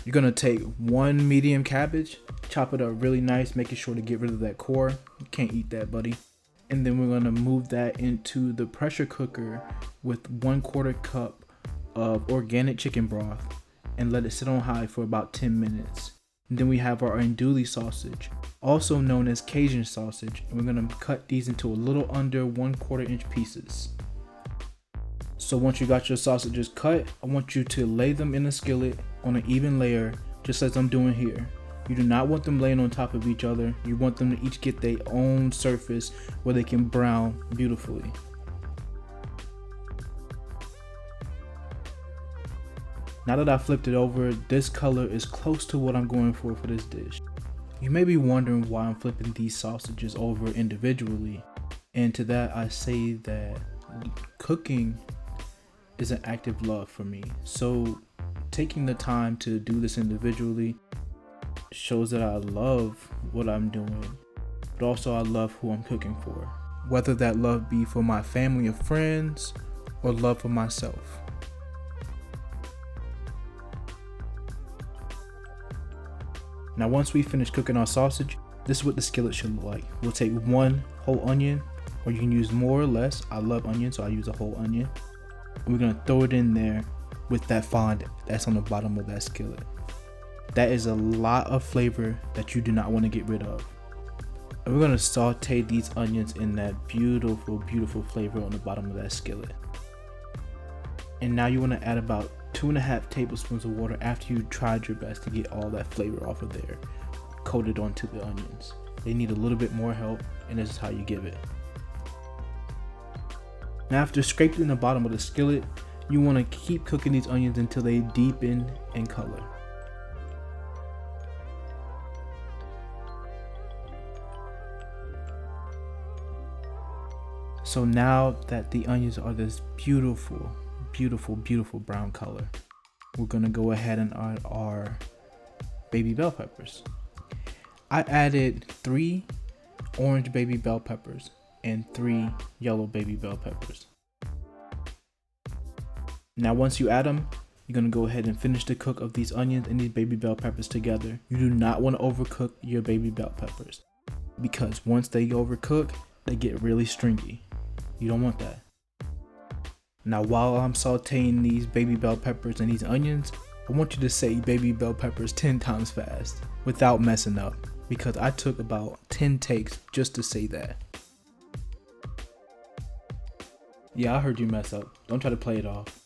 You're gonna take one medium cabbage, chop it up really nice, making sure to get rid of that core. You can't eat that, buddy. And then we're gonna move that into the pressure cooker with 1/4 cup of organic chicken broth and let it sit on high for about 10 minutes. And then we have our andouille sausage, also known as Cajun sausage, and we're gonna cut these into a little under 1/4 inch pieces. So once you got your sausages cut, I want you to lay them in a skillet on an even layer, just as I'm doing here. You do not want them laying on top of each other. You want them to each get their own surface where they can brown beautifully. Now that I flipped it over, this color is close to what I'm going for this dish. You may be wondering why I'm flipping these sausages over individually. And to that I say that cooking is an active love for me. So taking the time to do this individually shows that I love what I'm doing, but also I love who I'm cooking for. Whether that love be for my family or friends, or love for myself. Now once we finish cooking our sausage, this is what the skillet should look like. We'll take one whole onion, or you can use more or less. I love onion, so I use a whole onion. And we're gonna throw it in there with that fond that's on the bottom of that skillet. That is a lot of flavor that you do not want to get rid of. And we're gonna saute these onions in that beautiful, beautiful flavor on the bottom of that skillet. And now you wanna add about 2.5 tablespoons of water after you tried your best to get all that flavor off of there, coated onto the onions. They need a little bit more help, and this is how you give it. Now after scraping the bottom of the skillet, you want to keep cooking these onions until they deepen in color. So now that the onions are this beautiful, beautiful, beautiful brown color, we're gonna go ahead and add our baby bell peppers. I added 3 orange baby bell peppers and 3 yellow baby bell peppers. Now once you add them, you're gonna go ahead and finish the cook of these onions and these baby bell peppers together. You do not want to overcook your baby bell peppers, because once they overcook, they get really stringy. You don't want that. Now while I'm sauteing these baby bell peppers and these onions, I want you to say baby bell peppers 10 times fast without messing up, because I took about 10 takes just to say that. Yeah, I heard you mess up. Don't try to play it off.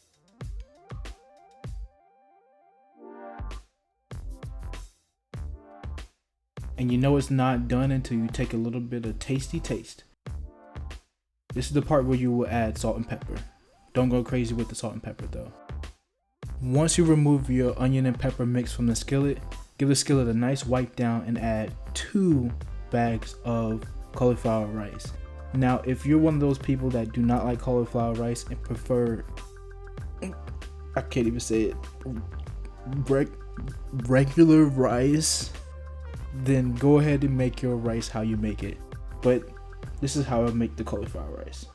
And you know it's not done until you take a little bit of tasty taste. This is the part where you will add salt and pepper. Don't go crazy with the salt and pepper though. Once you remove your onion and pepper mix from the skillet, give the skillet a nice wipe down and add 2 bags of cauliflower rice. Now if you're one of those people that do not like cauliflower rice and prefer, I can't even say it, regular rice, then go ahead and make your rice how you make it. But this is how I make the cauliflower rice.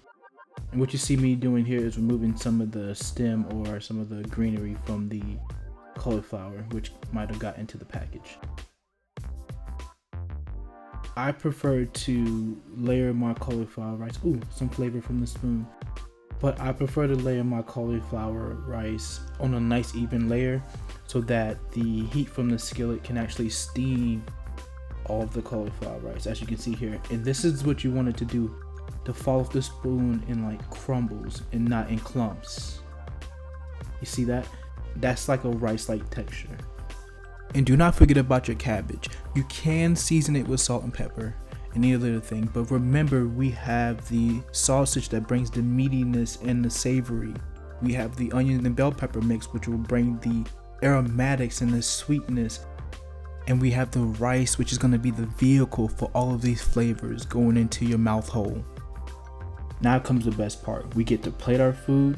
And what you see me doing here is removing some of the stem or some of the greenery from the cauliflower, which might have got into the package. I prefer to layer my cauliflower rice, ooh, some flavor from the spoon. But I prefer to layer my cauliflower rice on a nice even layer so that the heat from the skillet can actually steam all of the cauliflower rice, as you can see here. And this is what you want it to do, to fall off the spoon in like crumbles and not in clumps. You see that? That's like a rice-like texture. And do not forget about your cabbage. You can season it with salt and pepper, any other thing, but remember we have the sausage that brings the meatiness and the savory. We have the onion and bell pepper mix, which will bring the aromatics and the sweetness. And we have the rice, which is going to be the vehicle for all of these flavors going into your mouth hole. Now comes the best part. We get to plate our food,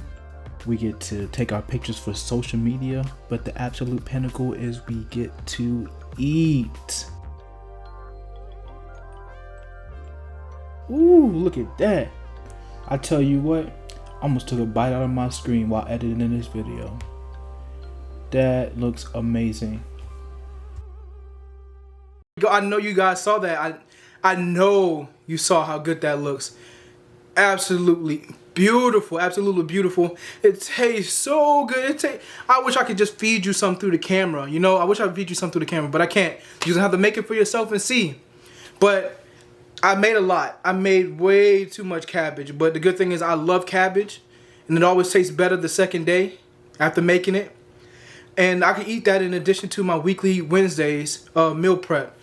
we get to take our pictures for social media, but the absolute pinnacle is we get to eat. Ooh, look at that. I tell you what, I almost took a bite out of my screen while editing this video. That looks amazing. go. I know you guys saw that. I know you saw how good that looks. Absolutely beautiful. Absolutely beautiful. It tastes so good. I wish I could just feed you some through the camera. You know, I wish I could feed you some through the camera, but I can't. You're gonna have to make it for yourself and see. But I made a lot. I made way too much cabbage. But the good thing is I love cabbage, and it always tastes better the second day after making it. And I can eat that in addition to my weekly Wednesdays meal prep.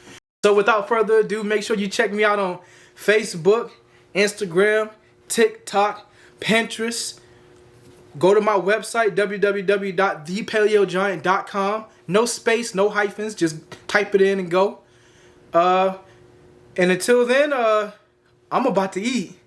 So without further ado, make sure you check me out on Facebook, Instagram, TikTok, Pinterest. Go to my website, www.thepaleogiant.com. No space, no hyphens. Just type it in and go. And until then, I'm about to eat.